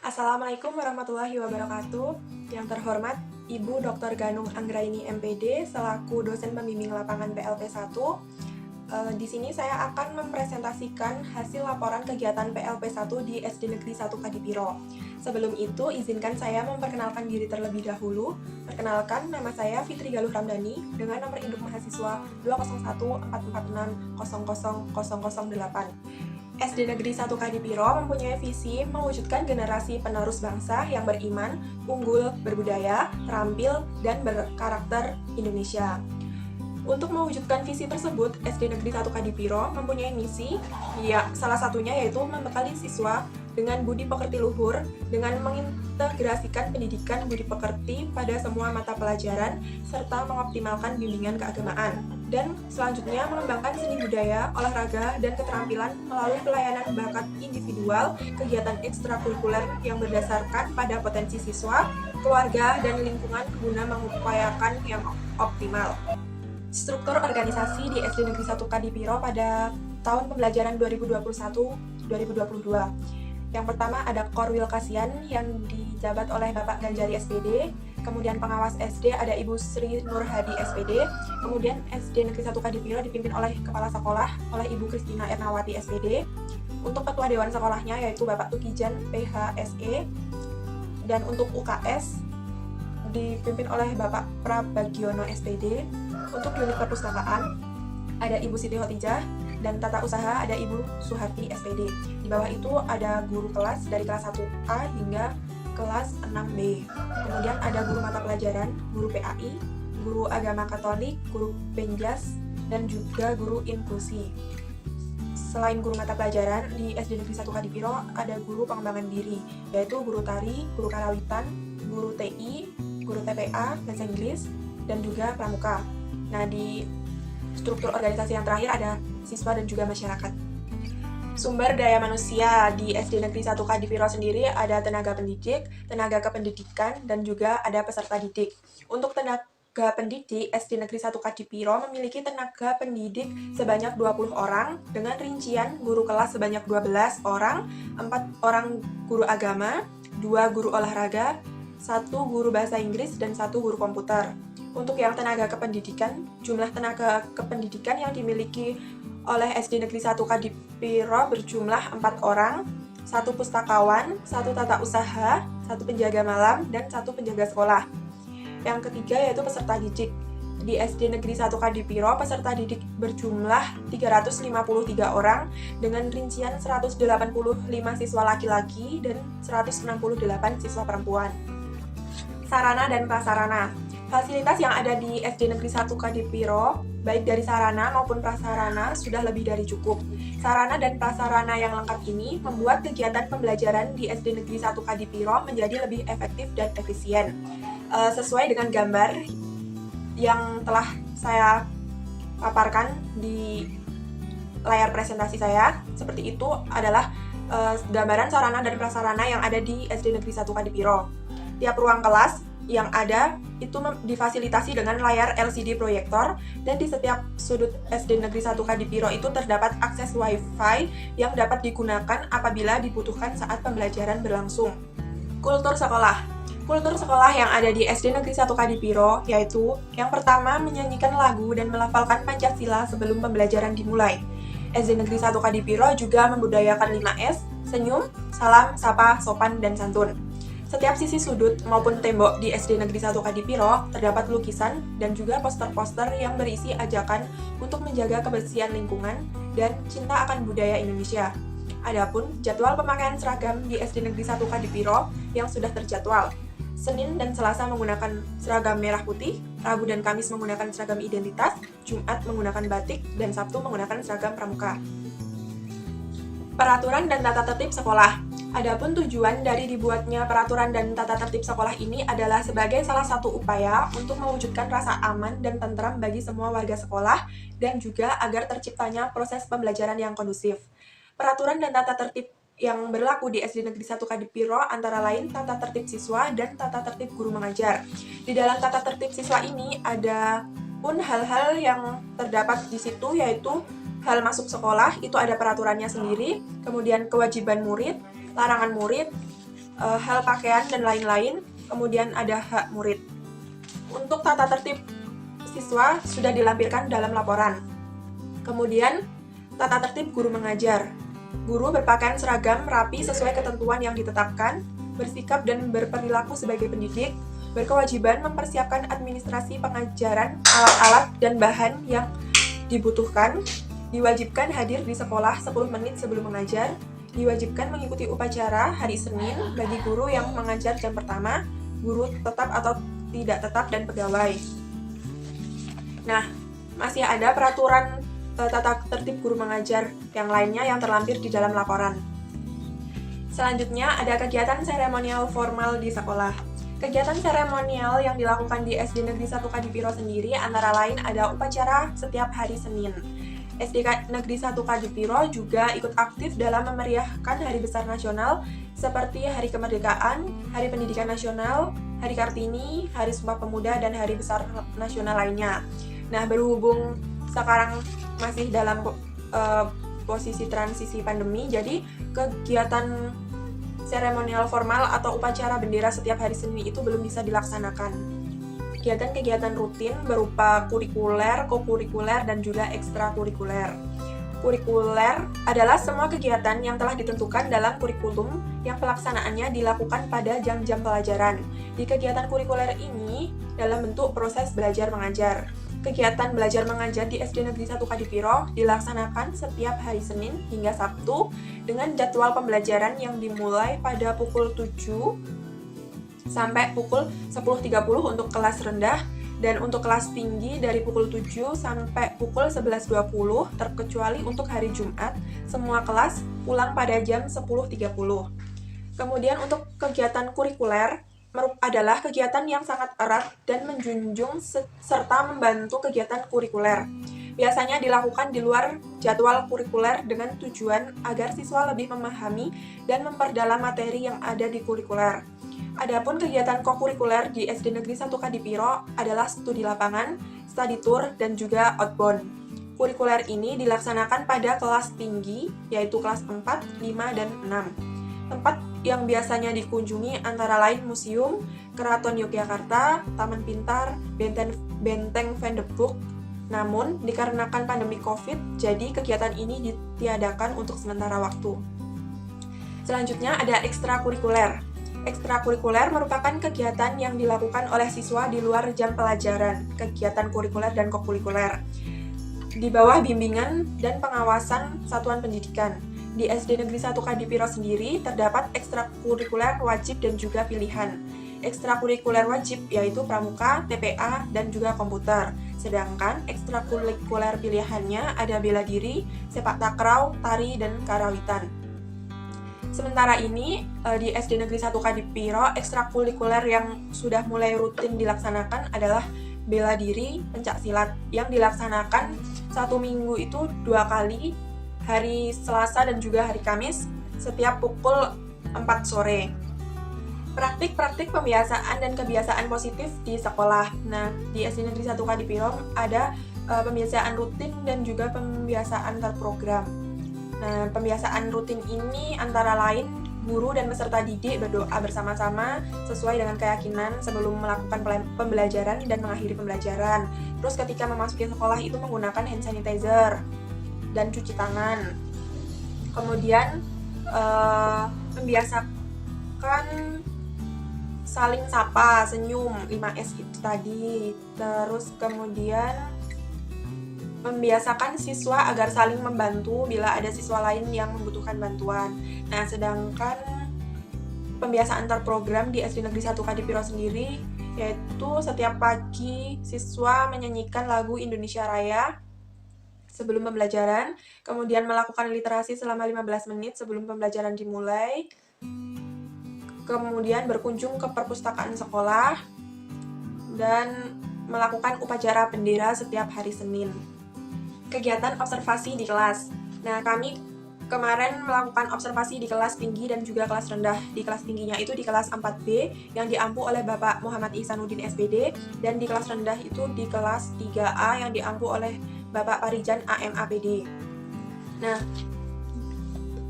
Assalamualaikum warahmatullahi wabarakatuh. Yang terhormat Ibu Dr. Ganung Anggraini MPD selaku dosen pembimbing lapangan PLP 1. Di sini saya akan mempresentasikan hasil laporan kegiatan PLP 1 di SD Negeri 1 Kadipiro. Sebelum itu, izinkan saya memperkenalkan diri terlebih dahulu. Perkenalkan, nama saya Fitri Galuh Ramdhani dengan nomor induk mahasiswa 20144600008. SD Negeri 1 Kadipiro mempunyai visi mewujudkan generasi penerus bangsa yang beriman, unggul, berbudaya, terampil, dan berkarakter Indonesia. Untuk mewujudkan visi tersebut, SD Negeri 1 Kadipiro mempunyai misi, salah satunya yaitu membekali siswa dengan budi pekerti luhur, dengan mengintegrasikan pendidikan budi pekerti pada semua mata pelajaran, serta mengoptimalkan bimbingan keagamaan. Dan selanjutnya mengembangkan seni budaya, olahraga, dan keterampilan melalui pelayanan bakat individual, kegiatan ekstrakurikuler yang berdasarkan pada potensi siswa, keluarga, dan lingkungan guna mengupayakan yang optimal. Struktur organisasi di SD Negeri 1 Kadipiro pada tahun pembelajaran 2021-2022. Yang pertama ada Korwil Kasian yang dijabat oleh Bapak Ganjari SPD, kemudian pengawas SD ada Ibu Sri Nurhadi SPD, kemudian SD Negeri 1 Kadipiro dipimpin oleh Kepala Sekolah oleh Ibu Kristina Ernawati SPD, untuk Ketua Dewan Sekolahnya yaitu Bapak Tukijan PHSE, dan untuk UKS dipimpin oleh Bapak Prabagiono SPD, untuk unit perpustakaan ada Ibu Siti Hotijah, dan tata usaha ada Ibu Suharti SPD. Di bawah itu ada guru kelas dari kelas 1A hingga kelas 6B. Kemudian ada guru mata pelajaran, guru PAI, guru agama Katolik, guru Penjas, dan juga guru inklusi. Selain guru mata pelajaran, di SD Negeri 1 Kadipiro ada guru pengembangan diri, yaitu guru tari, guru karawitan, guru TI, guru TPA, bahasa Inggris, dan juga pramuka. Nah, di struktur organisasi yang terakhir ada siswa dan juga masyarakat. Sumber daya manusia di SD Negeri 1 Kadipiro sendiri ada tenaga pendidik, tenaga kependidikan, dan juga ada peserta didik. Untuk tenaga pendidik, SD Negeri 1 Kadipiro memiliki tenaga pendidik sebanyak 20 orang, dengan rincian guru kelas sebanyak 12 orang, 4 orang guru agama, 2 guru olahraga, 1 guru bahasa Inggris, dan 1 guru komputer. Untuk yang tenaga kependidikan, jumlah tenaga kependidikan yang dimiliki oleh SD Negeri 1 Kadipiro berjumlah 4 orang, 1 pustakawan, 1 tata usaha, 1 penjaga malam, dan 1 penjaga sekolah. Yang ketiga yaitu peserta didik. Di SD Negeri 1 Kadipiro, peserta didik berjumlah 353 orang dengan rincian 185 siswa laki-laki dan 168 siswa perempuan. Sarana dan prasarana. Fasilitas yang ada di SD Negeri 1 Kadipiro, baik dari sarana maupun prasarana, sudah lebih dari cukup. Sarana dan prasarana yang lengkap ini membuat kegiatan pembelajaran di SD Negeri 1 Kadipiro menjadi lebih efektif dan efisien. Sesuai dengan gambar yang telah saya paparkan di layar presentasi saya, seperti itu adalah gambaran sarana dan prasarana yang ada di SD Negeri 1 Kadipiro. Tiap ruang kelas yang ada itu difasilitasi dengan layar LCD proyektor, dan di setiap sudut SD Negeri 1 Kadipiro itu terdapat akses Wi-Fi yang dapat digunakan apabila dibutuhkan saat pembelajaran berlangsung. Kultur sekolah. Kultur sekolah yang ada di SD Negeri 1 Kadipiro yaitu yang pertama menyanyikan lagu dan melafalkan Pancasila sebelum pembelajaran dimulai. SD Negeri 1 Kadipiro juga membudayakan 5S, senyum, salam, sapa, sopan, dan santun. Setiap sisi sudut maupun tembok di SD Negeri 1 Kadipiro terdapat lukisan dan juga poster-poster yang berisi ajakan untuk menjaga kebersihan lingkungan dan cinta akan budaya Indonesia. Adapun jadwal pemakaian seragam di SD Negeri 1 Kadipiro yang sudah terjadwal. Senin dan Selasa menggunakan seragam merah putih, Rabu dan Kamis menggunakan seragam identitas, Jumat menggunakan batik, dan Sabtu menggunakan seragam pramuka. Peraturan dan tata tertib sekolah. Adapun tujuan dari dibuatnya peraturan dan tata tertib sekolah ini adalah sebagai salah satu upaya untuk mewujudkan rasa aman dan tentram bagi semua warga sekolah, dan juga agar terciptanya proses pembelajaran yang kondusif. Peraturan dan tata tertib yang berlaku di SD Negeri 1 Kadipiro antara lain tata tertib siswa dan tata tertib guru mengajar. Di dalam tata tertib siswa ini ada pun hal-hal yang terdapat di situ, yaitu hal masuk sekolah, itu ada peraturannya sendiri, kemudian kewajiban murid, larangan murid, hal pakaian, dan lain-lain. Kemudian ada hak murid. Untuk tata tertib siswa sudah dilampirkan dalam laporan. Kemudian, tata tertib guru mengajar. Guru berpakaian seragam rapi sesuai ketentuan yang ditetapkan, bersikap dan berperilaku sebagai pendidik, berkewajiban mempersiapkan administrasi pengajaran, alat-alat dan bahan yang dibutuhkan, diwajibkan hadir di sekolah 10 menit sebelum mengajar, diwajibkan mengikuti upacara hari Senin bagi guru yang mengajar jam pertama, guru tetap atau tidak tetap, dan pegawai. Nah, masih ada peraturan tata tertib guru mengajar yang lainnya yang terlampir di dalam laporan. Selanjutnya ada kegiatan seremonial formal di sekolah. Kegiatan seremonial yang dilakukan di SD Negeri 1 Kadipiro sendiri antara lain ada upacara setiap hari Senin. SD Negeri 1 Kadipiro juga ikut aktif dalam memeriahkan hari besar nasional seperti Hari Kemerdekaan, Hari Pendidikan Nasional, Hari Kartini, Hari Sumpah Pemuda, dan Hari Besar Nasional lainnya. Nah, berhubung sekarang masih dalam posisi transisi pandemi, jadi kegiatan seremonial formal atau upacara bendera setiap hari Senin itu belum bisa dilaksanakan. Kegiatan-kegiatan rutin berupa kurikuler, kokurikuler, dan juga ekstrakurikuler. Kurikuler adalah semua kegiatan yang telah ditentukan dalam kurikulum yang pelaksanaannya dilakukan pada jam-jam pelajaran. Di kegiatan kurikuler ini dalam bentuk proses belajar mengajar. Kegiatan belajar mengajar di SD Negeri 1 Kadipiro dilaksanakan setiap hari Senin hingga Sabtu dengan jadwal pembelajaran yang dimulai pada pukul 7 sampai pukul 10.30 untuk kelas rendah, dan untuk kelas tinggi dari pukul 7 sampai pukul 11.20, terkecuali untuk hari Jumat, semua kelas pulang pada jam 10.30. Kemudian untuk kegiatan kurikuler adalah kegiatan yang sangat erat dan menjunjung serta membantu kegiatan kurikuler. Biasanya dilakukan di luar jadwal kurikuler dengan tujuan agar siswa lebih memahami dan memperdalam materi yang ada di kurikuler. Adapun kegiatan kokurikuler di SD Negeri 1 Kadipiro adalah studi lapangan, study tour, dan juga outbound. Kurikuler ini dilaksanakan pada kelas tinggi, yaitu kelas 4, 5, dan 6. Tempat yang biasanya dikunjungi antara lain museum, Keraton Yogyakarta, Taman Pintar, Benteng Van de Broek. Namun, dikarenakan pandemi COVID, jadi kegiatan ini ditiadakan untuk sementara waktu. Selanjutnya ada ekstrakurikuler. Ekstrakurikuler merupakan kegiatan yang dilakukan oleh siswa di luar jam pelajaran, kegiatan kurikuler dan kokurikuler, di bawah bimbingan dan pengawasan satuan pendidikan. Di SD Negeri 1 Kadipiro sendiri terdapat ekstrakurikuler wajib dan juga pilihan. Ekstrakurikuler wajib yaitu pramuka, TPA, dan juga komputer. Sedangkan ekstrakurikuler pilihannya ada bela diri, sepak takraw, tari, dan karawitan. Sementara ini, di SD Negeri 1 Kadipiro, ekstrakurikuler yang sudah mulai rutin dilaksanakan adalah bela diri, pencak silat, yang dilaksanakan satu minggu itu 2 kali, hari Selasa dan juga hari Kamis, setiap pukul 4 sore. Praktik-praktik pembiasaan dan kebiasaan positif di sekolah. Nah, di SD Negeri 1 Kadipiro ada pembiasaan rutin dan juga pembiasaan terprogram. Nah, pembiasaan rutin ini antara lain guru dan peserta didik berdoa bersama-sama sesuai dengan keyakinan sebelum melakukan pembelajaran dan mengakhiri pembelajaran. Terus ketika memasuki sekolah itu menggunakan hand sanitizer dan cuci tangan. Kemudian membiasakan saling sapa, senyum, 5S itu tadi. Terus kemudian membiasakan siswa agar saling membantu bila ada siswa lain yang membutuhkan bantuan. Nah, sedangkan pembiasaan terprogram di SD Negeri 1 Kadipiro sendiri, yaitu setiap pagi siswa menyanyikan lagu Indonesia Raya sebelum pembelajaran, kemudian melakukan literasi selama 15 menit sebelum pembelajaran dimulai, kemudian berkunjung ke perpustakaan sekolah, dan melakukan upacara bendera setiap hari Senin. Kegiatan observasi di kelas. Nah, kami kemarin melakukan observasi di kelas tinggi dan juga kelas rendah. Di kelas tingginya itu di kelas 4B yang diampu oleh Bapak Muhammad Ihsanuddin SPD, dan di kelas rendah itu di kelas 3A yang diampu oleh Bapak Parijan AM APD. Nah,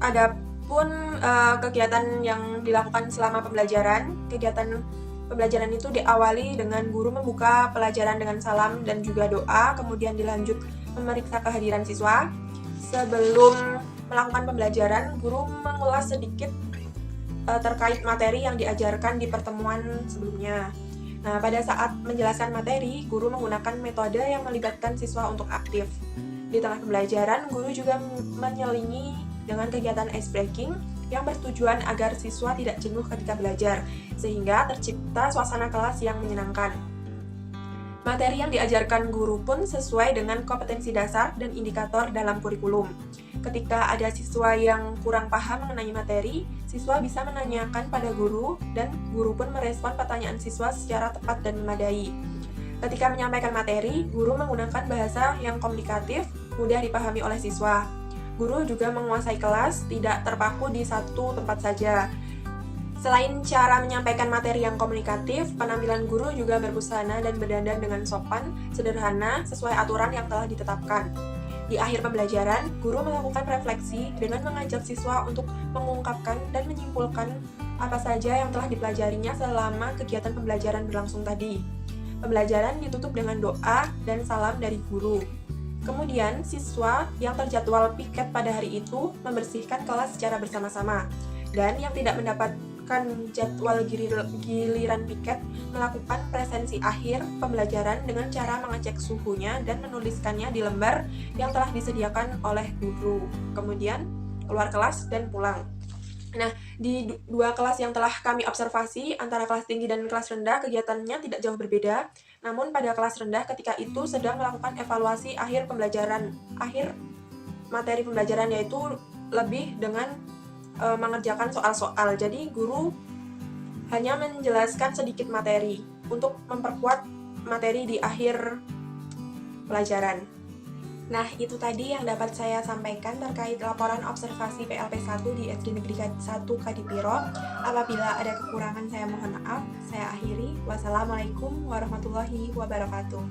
ada Adapun kegiatan yang dilakukan selama pembelajaran, kegiatan pembelajaran itu diawali dengan guru membuka pelajaran dengan salam dan juga doa, kemudian dilanjut memeriksa kehadiran siswa. Sebelum melakukan pembelajaran, guru mengulas sedikit terkait materi yang diajarkan di pertemuan sebelumnya. Nah, pada saat menjelaskan materi, guru menggunakan metode yang melibatkan siswa untuk aktif. Di tengah pembelajaran, guru juga menyelingi dengan kegiatan ice breaking yang bertujuan agar siswa tidak jenuh ketika belajar, sehingga tercipta suasana kelas yang menyenangkan. Materi yang diajarkan guru pun sesuai dengan kompetensi dasar dan indikator dalam kurikulum. Ketika ada siswa yang kurang paham mengenai materi, siswa bisa menanyakan pada guru dan guru pun merespon pertanyaan siswa secara tepat dan memadai. Ketika menyampaikan materi, guru menggunakan bahasa yang komunikatif, mudah dipahami oleh siswa. Guru juga menguasai kelas, tidak terpaku di satu tempat saja. Selain cara menyampaikan materi yang komunikatif, penampilan guru juga berbusana dan berdandan dengan sopan, sederhana, sesuai aturan yang telah ditetapkan. Di akhir pembelajaran, guru melakukan refleksi dengan mengajak siswa untuk mengungkapkan dan menyimpulkan apa saja yang telah dipelajarinya selama kegiatan pembelajaran berlangsung tadi. Pembelajaran ditutup dengan doa dan salam dari guru. Kemudian, siswa yang terjadwal piket pada hari itu membersihkan kelas secara bersama-sama. Dan yang tidak mendapatkan jadwal giliran piket melakukan presensi akhir pembelajaran dengan cara mengecek suhunya dan menuliskannya di lembar yang telah disediakan oleh guru. Kemudian, keluar kelas dan pulang. Nah, di dua kelas yang telah kami observasi, antara kelas tinggi dan kelas rendah, kegiatannya tidak jauh berbeda. Namun pada kelas rendah ketika itu sedang melakukan evaluasi akhir materi pembelajaran, yaitu lebih dengan mengerjakan soal-soal. Jadi guru hanya menjelaskan sedikit materi untuk memperkuat materi di akhir pelajaran. Nah, itu tadi yang dapat saya sampaikan terkait laporan observasi PLP 1 di SD Negeri 1 Kadipiro. Apabila ada kekurangan saya mohon maaf. Saya akhiri. Wassalamualaikum warahmatullahi wabarakatuh.